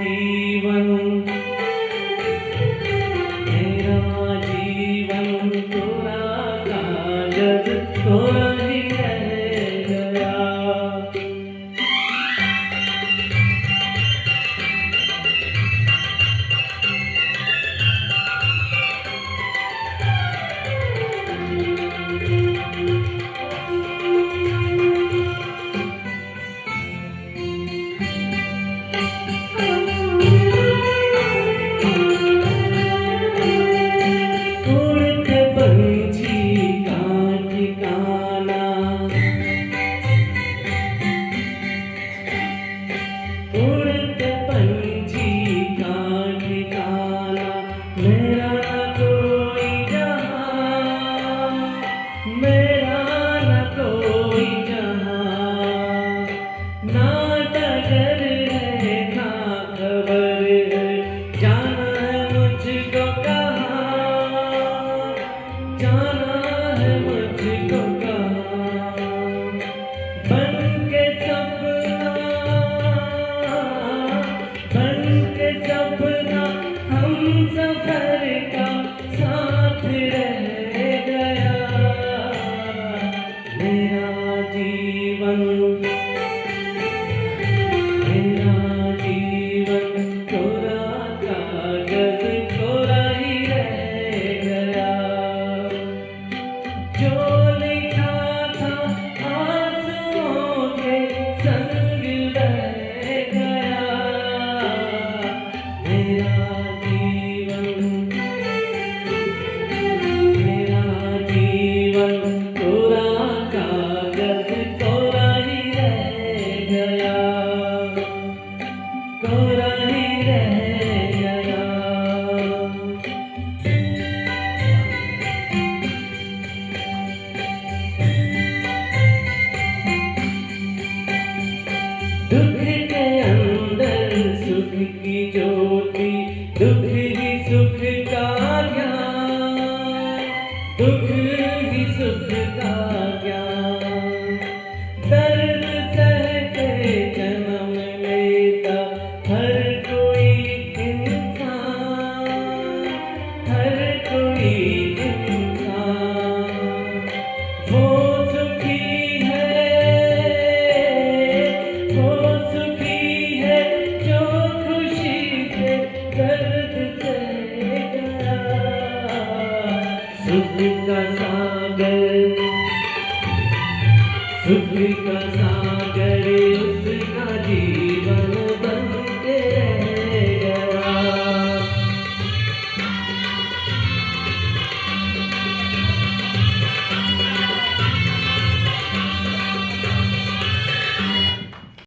जीवन मेरा जीवन कोरा कागज कोरा ही रह गया। उड़ते पंछी का ठिकाना मेरा न कोई जहां, मेरा न कोई जहां। ना डगर है ना खबर है, जाना है मुझको कहाँ, जाना है मुझको कहाँ। बन के सपना हम सफर का साथ रह गया। मेरा जीवन कोरा कागज कोरा ही रह गया। जो लिखा था आंसुओं के संग बह गया। मेरा जीवन कोरा कागज कोरा ही रह गया, कोरा ही रह गया। दुख के अंदर सुख की जो